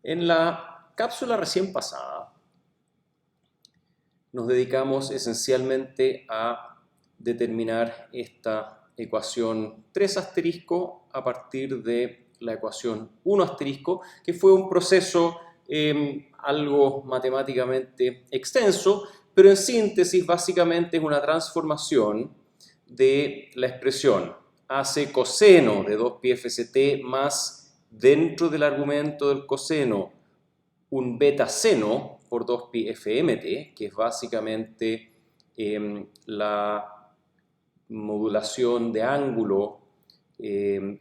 En la cápsula recién pasada nos dedicamos esencialmente a determinar esta ecuación 3 asterisco a partir de la ecuación 1 asterisco, que fue un proceso algo matemáticamente extenso, pero en síntesis básicamente es una transformación de la expresión AC coseno de 2pi FCT más dentro del argumento del coseno un beta seno por 2pi FMT, que es básicamente la modulación de ángulo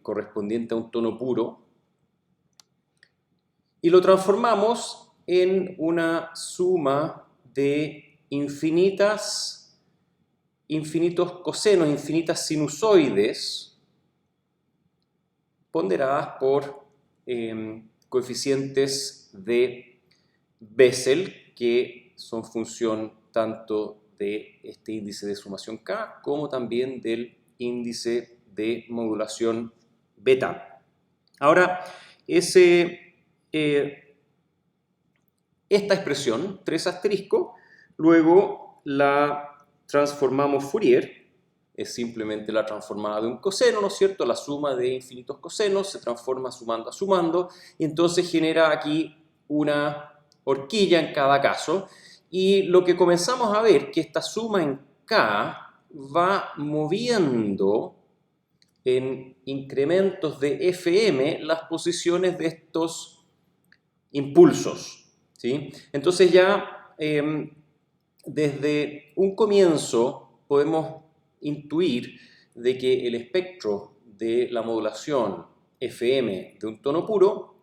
correspondiente a un tono puro, y lo transformamos en una suma de infinitos cosenos, infinitas sinusoides ponderadas por coeficientes de Bessel, que son función tanto de este índice de sumación K como también del índice de modulación beta. Ahora, esta expresión, 3 asterisco, luego la transformamos Fourier, es simplemente la transformada de un coseno, ¿no es cierto? La suma de infinitos cosenos se transforma sumando a sumando, y entonces genera aquí una horquilla en cada caso, y lo que comenzamos a ver que esta suma en K va moviendo en incrementos de FM las posiciones de estos impulsos, ¿sí? Entonces ya desde un comienzo podemos intuir de que el espectro de la modulación FM de un tono puro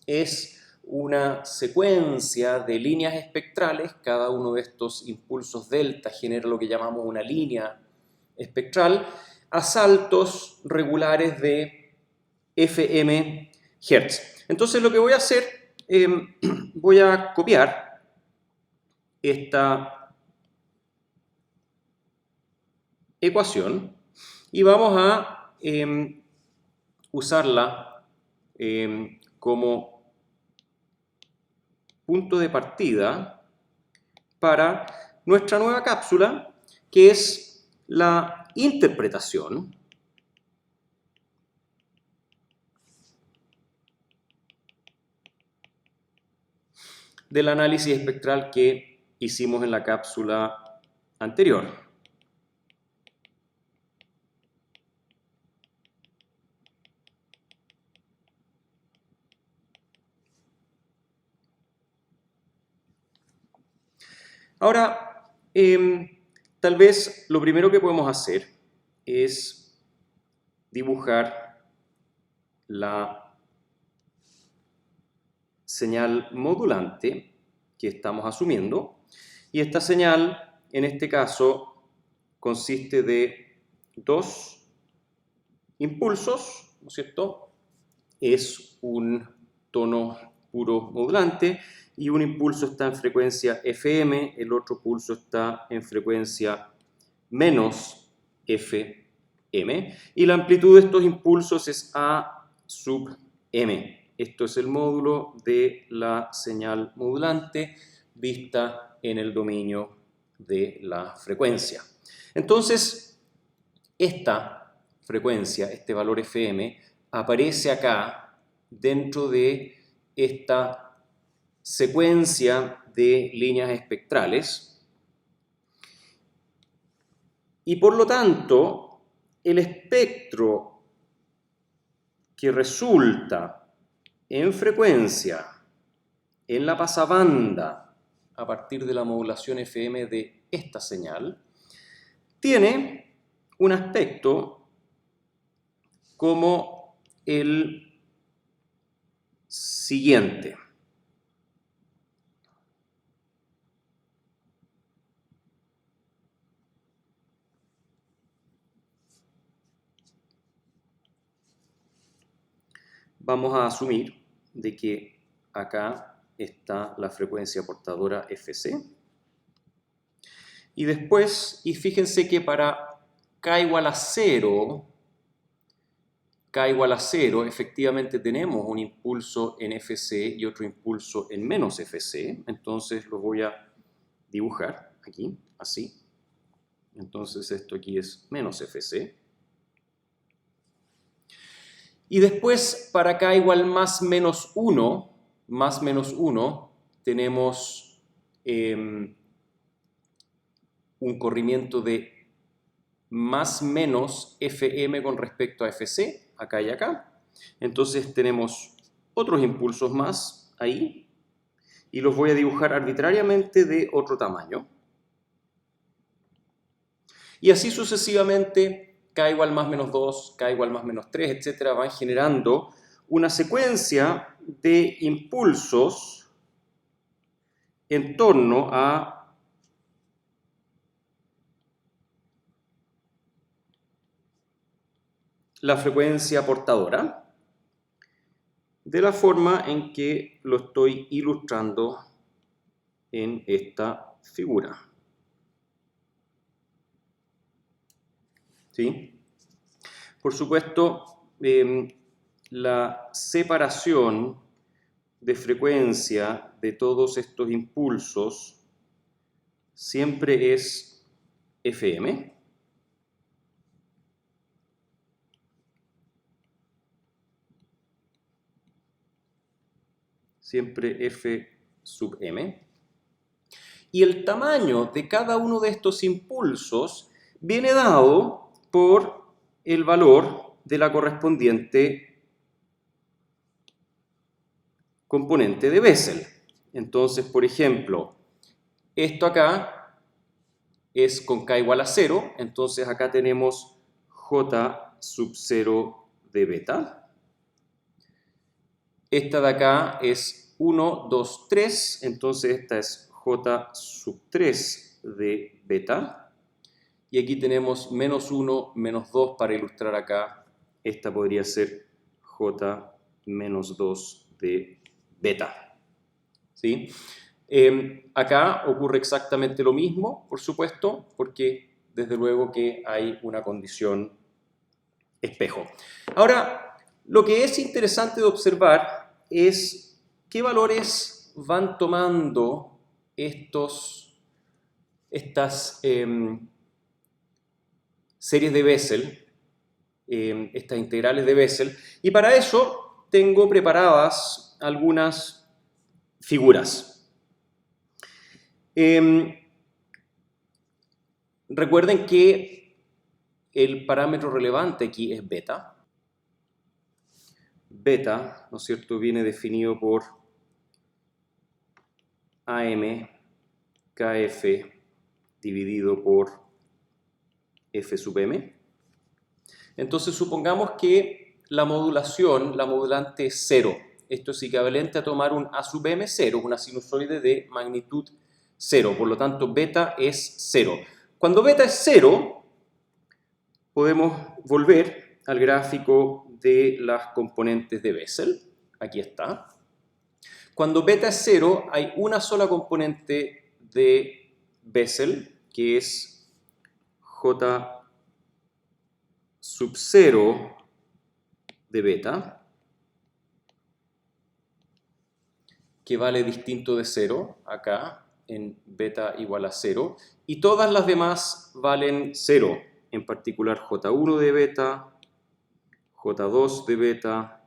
es una secuencia de líneas espectrales. Cada uno de estos impulsos delta genera lo que llamamos una línea espectral a saltos regulares de FM Hertz. Entonces lo que voy a hacer, voy a copiar esta ecuación y vamos a usarla como punto de partida para nuestra nueva cápsula, que es la interpretación del análisis espectral que hicimos en la cápsula anterior. Ahora, tal vez lo primero que podemos hacer es dibujar la señal modulante que estamos asumiendo, y esta señal en este caso consiste de dos impulsos, ¿no es cierto? Es un tono puro modulante y un impulso está en frecuencia FM, el otro pulso está en frecuencia menos FM, y la amplitud de estos impulsos es A sub M. Esto es el módulo de la señal modulante vista en el dominio de la frecuencia. Entonces, esta frecuencia, este valor FM, aparece acá dentro de esta secuencia de líneas espectrales, y por lo tanto el espectro que resulta en frecuencia en la pasabanda a partir de la modulación FM de esta señal tiene un aspecto como el siguiente. Vamos a asumir de que acá está la frecuencia portadora Fc. Y después, y fíjense que para k igual a 0, K igual a 0, efectivamente tenemos un impulso en Fc y otro impulso en menos Fc. Entonces lo voy a dibujar aquí, así. Entonces esto aquí es menos Fc. Y después, para K igual más menos 1, tenemos un corrimiento de más menos Fm con respecto a Fc, acá y acá. Entonces tenemos otros impulsos más ahí y los voy a dibujar arbitrariamente de otro tamaño. Y así sucesivamente, K igual más menos 2, K igual más menos 3, etcétera, van generando una secuencia de impulsos en torno a la frecuencia portadora, de la forma en que lo estoy ilustrando en esta figura. ¿Sí? Por supuesto, la separación de frecuencia de todos estos impulsos siempre es Fm. Siempre F sub m. Y el tamaño de cada uno de estos impulsos viene dado por el valor de la correspondiente componente de Bessel. Entonces, por ejemplo, esto acá es con K igual a 0, entonces acá tenemos J sub 0 de beta. Esta de acá es 1, 2, 3, entonces esta es J sub 3 de beta. Y aquí tenemos menos 1, menos 2 para ilustrar acá. Esta podría ser J menos 2 de beta. ¿Sí? Acá ocurre exactamente lo mismo, por supuesto, porque desde luego que hay una condición espejo. Ahora, lo que es interesante de observar es qué valores van tomando estas series de Bessel, estas integrales de Bessel, y para eso tengo preparadas algunas figuras. Recuerden que el parámetro relevante aquí es beta. Beta, ¿no es cierto?, viene definido por AM KF dividido por F sub m. Entonces supongamos que la modulación, la modulante es 0. Esto es equivalente a tomar un A sub m 0, una sinusoide de magnitud 0. Por lo tanto, beta es 0. Cuando beta es 0, podemos volver al gráfico de las componentes de Bessel. Aquí está. Cuando beta es 0, hay una sola componente de Bessel, que es J sub 0 de beta, que vale distinto de 0, acá, en beta igual a 0, y todas las demás valen 0, en particular J1 de beta, J2 de beta,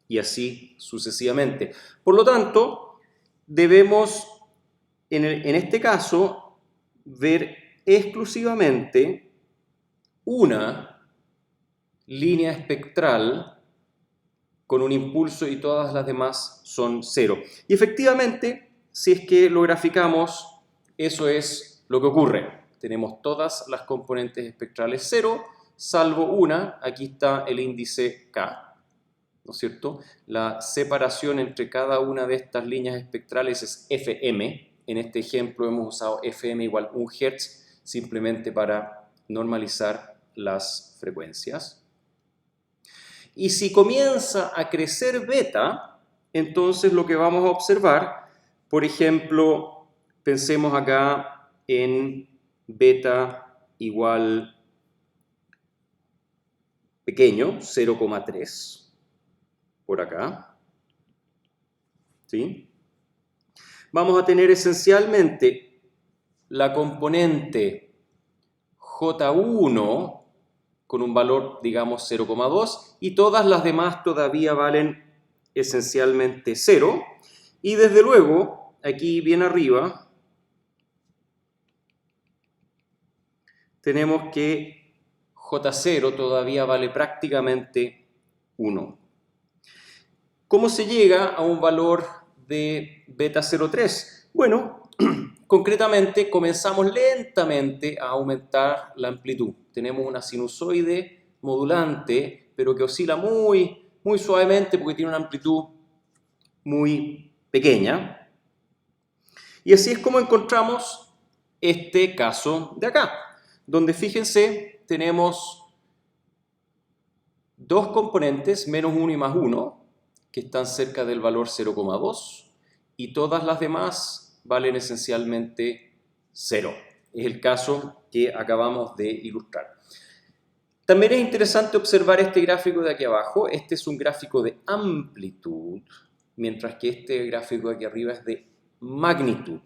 y así sucesivamente. Por lo tanto, debemos, en este caso, ver exclusivamente una línea espectral con un impulso y todas las demás son 0. Y efectivamente, si es que lo graficamos, eso es lo que ocurre. Tenemos todas las componentes espectrales 0, salvo una, aquí está el índice K, ¿no es cierto? La separación entre cada una de estas líneas espectrales es Fm. En este ejemplo hemos usado Fm igual 1 Hz simplemente para normalizar las frecuencias. Y si comienza a crecer beta, entonces lo que vamos a observar, por ejemplo, pensemos acá en beta igual pequeño, 0,3, por acá, ¿sí? Vamos a tener esencialmente la componente J1 con un valor, digamos, 0,2 y todas las demás todavía valen esencialmente 0. Y desde luego, aquí bien arriba, tenemos que J0 todavía vale prácticamente 1. ¿Cómo se llega a un valor de beta 0,3? Bueno, concretamente comenzamos lentamente a aumentar la amplitud. Tenemos una sinusoide modulante, pero que oscila muy suavemente porque tiene una amplitud muy pequeña. Y así es como encontramos este caso de acá, donde fíjense, tenemos dos componentes, menos 1 y más 1, que están cerca del valor 0,2, y todas las demás valen esencialmente 0. Es el caso que acabamos de ilustrar. También es interesante observar este gráfico de aquí abajo. Este es un gráfico de amplitud, mientras que este gráfico de aquí arriba es de magnitud.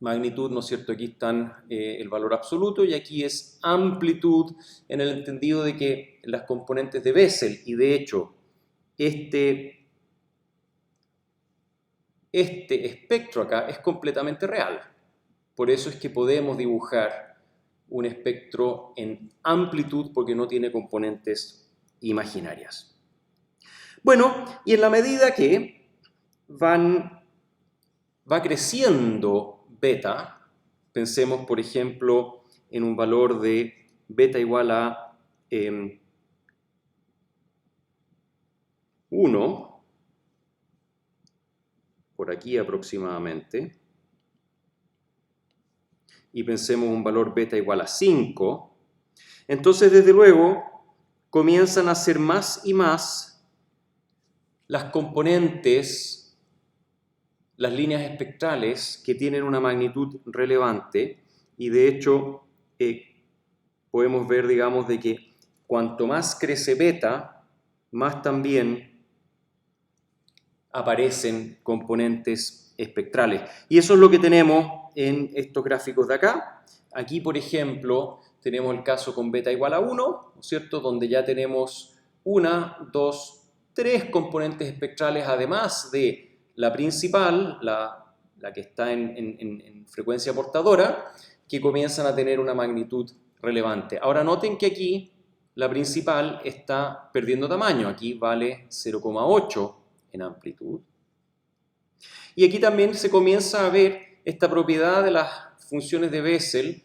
Magnitud, ¿no es cierto? Aquí están el valor absoluto y aquí es amplitud en el entendido de que las componentes de Bessel, y de hecho este espectro acá es completamente real. Por eso es que podemos dibujar un espectro en amplitud porque no tiene componentes imaginarias. Bueno, y en la medida que va creciendo beta, pensemos por ejemplo en un valor de beta igual a 1, por aquí aproximadamente, y pensemos un valor beta igual a 5, entonces desde luego comienzan a ser más y más las componentes, las líneas espectrales que tienen una magnitud relevante, y de hecho podemos ver, digamos, de que cuanto más crece beta, más también aparecen componentes espectrales. Y eso es lo que tenemos en estos gráficos de acá. Aquí, por ejemplo, tenemos el caso con beta igual a 1, ¿no es cierto? Donde ya tenemos 1, 2, 3 componentes espectrales, además de la principal, la que está en frecuencia portadora, que comienzan a tener una magnitud relevante. Ahora noten que aquí la principal está perdiendo tamaño. Aquí vale 0,8 en amplitud. Y aquí también se comienza a ver esta propiedad de las funciones de Bessel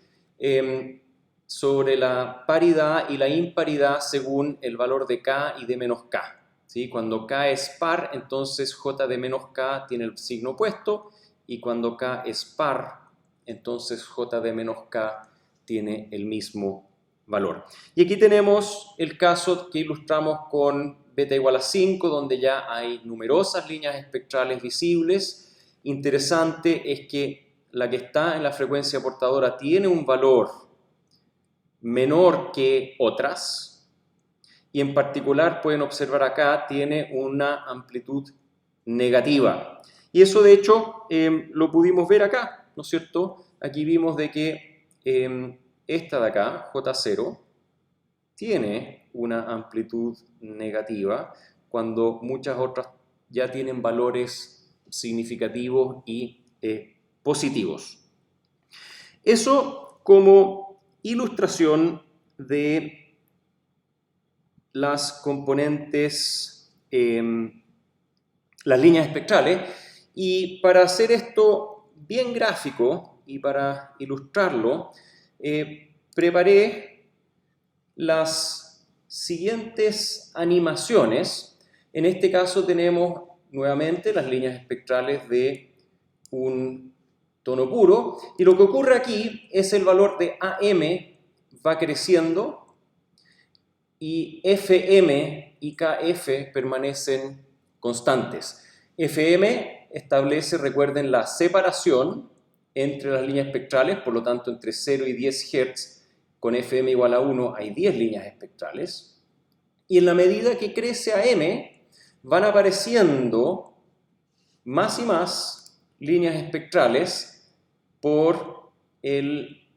sobre la paridad y la imparidad según el valor de k y de menos k. ¿Sí? Cuando k es par, entonces j de menos k tiene el signo opuesto, y cuando k es par, entonces j de menos k tiene el mismo valor. Y aquí tenemos el caso que ilustramos con beta igual a 5, donde ya hay numerosas líneas espectrales visibles. Interesante es que la que está en la frecuencia portadora tiene un valor menor que otras, y en particular pueden observar acá tiene una amplitud negativa. Y eso de hecho lo pudimos ver acá, ¿no es cierto? Aquí vimos de que esta de acá, J0, tiene una amplitud negativa cuando muchas otras ya tienen valores significativos y positivos. Eso como ilustración de las componentes, las líneas espectrales. Y para hacer esto bien gráfico y para ilustrarlo, preparé las siguientes animaciones. En este caso tenemos nuevamente las líneas espectrales de un tono puro, y lo que ocurre aquí es el valor de AM va creciendo y FM y KF permanecen constantes. FM establece, recuerden, la separación entre las líneas espectrales, por lo tanto entre 0 y 10 Hz con FM igual a 1 hay 10 líneas espectrales. Y en la medida que crece AM, van apareciendo más y más líneas espectrales por el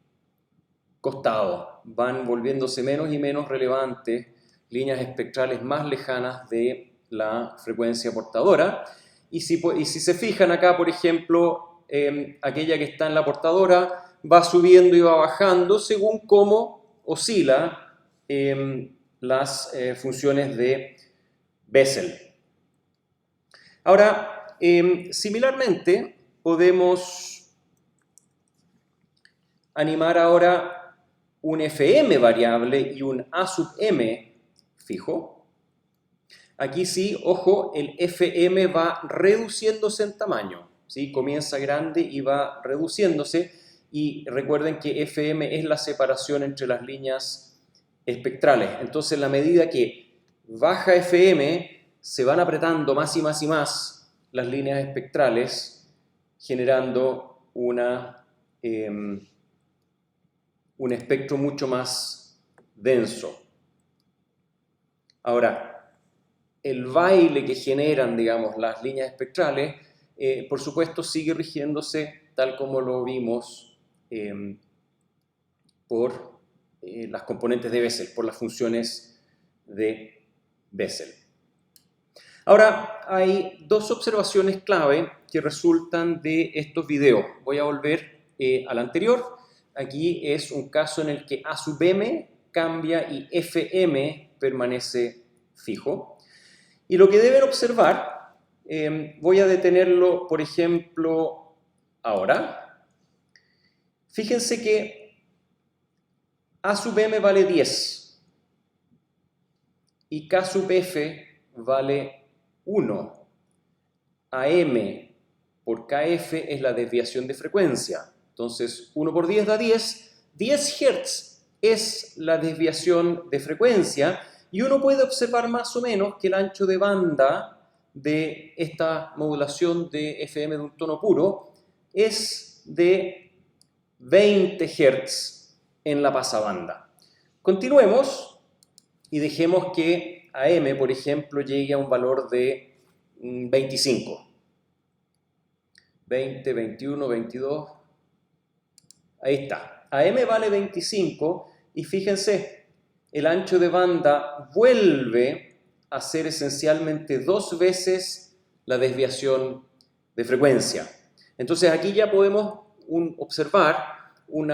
costado. Van volviéndose menos y menos relevantes líneas espectrales más lejanas de la frecuencia portadora. Y si se fijan acá, por ejemplo, aquella que está en la portadora va subiendo y va bajando según cómo oscila las funciones de Bessel. Ahora, similarmente, podemos animar ahora un FM variable y un A sub m fijo. Aquí sí, ojo, el FM va reduciéndose en tamaño, ¿sí? Comienza grande y va reduciéndose, y recuerden que FM es la separación entre las líneas espectrales. Entonces, en la medida que baja FM, se van apretando más y más y más las líneas espectrales, generando un espectro mucho más denso. Ahora, el baile que generan, digamos, las líneas espectrales, por supuesto, sigue rigiéndose tal como lo vimos por las componentes de Bessel, por las funciones de Bessel. Ahora, hay dos observaciones clave que resultan de estos videos. Voy a volver al anterior. Aquí es un caso en el que A sub m cambia y FM permanece fijo. Y lo que deben observar, voy a detenerlo, por ejemplo, ahora. Fíjense que A sub m vale 10 y K sub f vale 1. AM por KF es la desviación de frecuencia. Entonces, 1 por 10 da 10. 10 Hz es la desviación de frecuencia. Y uno puede observar más o menos que el ancho de banda de esta modulación de FM de un tono puro es de 20 Hz en la pasabanda. Continuemos y dejemos que AM, por ejemplo, llegue a un valor de 25. 20, 21, 22. Ahí está. AM vale 25 y fíjense, el ancho de banda vuelve a ser esencialmente 2 veces la desviación de frecuencia. Entonces aquí ya podemos observar un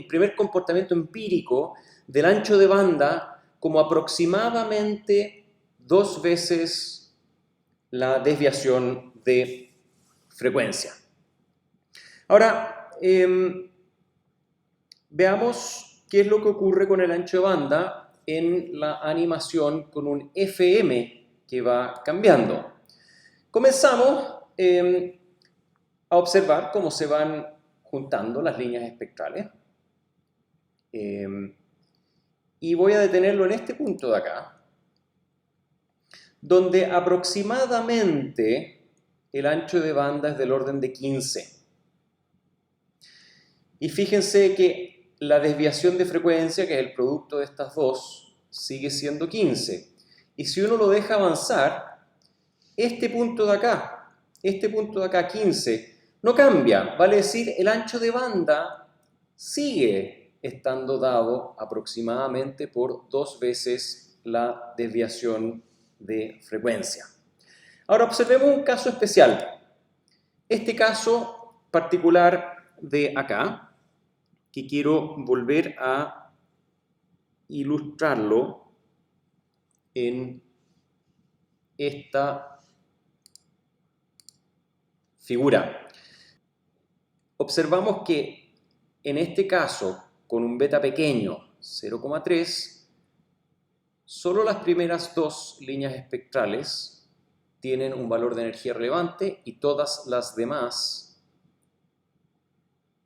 primer comportamiento empírico del ancho de banda como aproximadamente 2 veces la desviación de frecuencia. Ahora, veamos qué es lo que ocurre con el ancho de banda en la animación con un FM que va cambiando. Comenzamos a observar cómo se van juntando las líneas espectrales. Y voy a detenerlo en este punto de acá, donde aproximadamente el ancho de banda es del orden de 15. Y fíjense que la desviación de frecuencia, que es el producto de estas dos, sigue siendo 15. Y si uno lo deja avanzar, este punto de acá, 15, no cambia. Vale decir, el ancho de banda sigue estando dado aproximadamente por 2 veces la desviación de frecuencia. Ahora observemos un caso especial. Este caso particular de acá, que quiero volver a ilustrarlo en esta figura. Observamos que en este caso, con un beta pequeño, 0,3, solo las primeras 2 líneas espectrales tienen un valor de energía relevante y todas las demás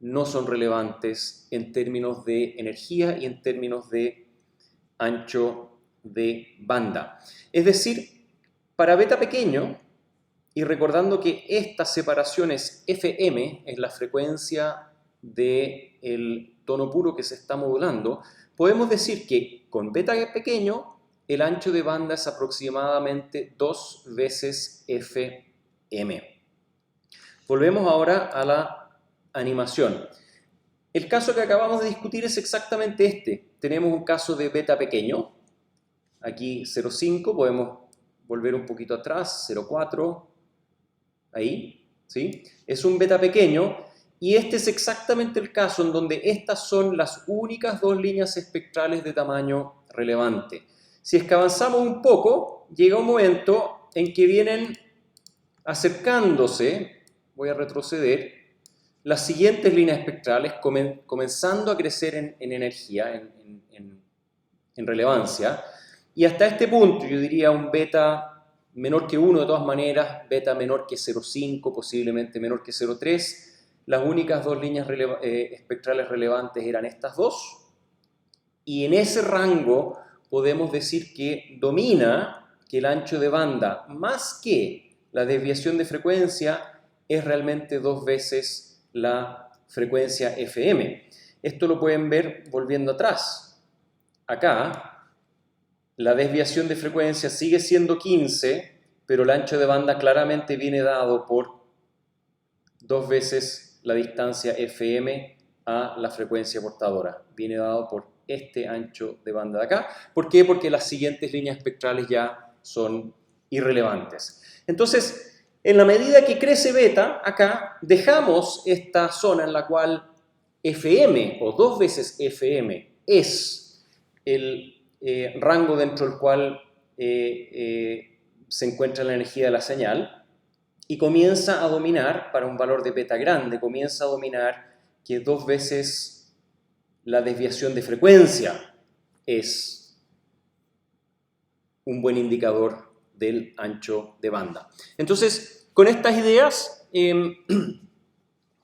no son relevantes en términos de energía y en términos de ancho de banda. Es decir, para beta pequeño, y recordando que esta separación es FM, es la frecuencia del tono puro que se está modulando, podemos decir que con beta pequeño, el ancho de banda es aproximadamente 2 veces FM. Volvemos ahora a la animación. El caso que acabamos de discutir es exactamente este. Tenemos un caso de beta pequeño, aquí 0,5, podemos volver un poquito atrás, 0,4, ahí, ¿sí? Es un beta pequeño y este es exactamente el caso en donde estas son las únicas dos líneas espectrales de tamaño relevante. Si es que avanzamos un poco, llega un momento en que vienen acercándose, voy a retroceder, las siguientes líneas espectrales comenzando a crecer en energía, en relevancia, y hasta este punto yo diría un beta menor que 1 de todas maneras, beta menor que 0,5, posiblemente menor que 0,3. Las únicas dos líneas espectrales relevantes eran estas dos, y en ese rango podemos decir que domina que el ancho de banda más que la desviación de frecuencia es realmente 2 veces la frecuencia FM. Esto lo pueden ver volviendo atrás. Acá, la desviación de frecuencia sigue siendo 15, pero el ancho de banda claramente viene dado por 2 veces la distancia FM a la frecuencia portadora. Viene dado por este ancho de banda de acá. ¿Por qué? Porque las siguientes líneas espectrales ya son irrelevantes. Entonces, en la medida que crece beta, acá dejamos esta zona en la cual FM, o 2 veces FM, es el rango dentro del cual se encuentra la energía de la señal, y comienza a dominar, para un valor de beta grande, comienza a dominar que 2 veces la desviación de frecuencia es un buen indicador del ancho de banda. Entonces, con estas ideas,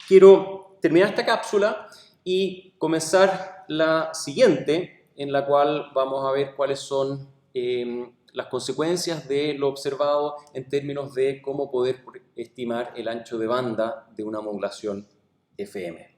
quiero terminar esta cápsula y comenzar la siguiente, en la cual vamos a ver cuáles son las consecuencias de lo observado en términos de cómo poder estimar el ancho de banda de una modulación FM.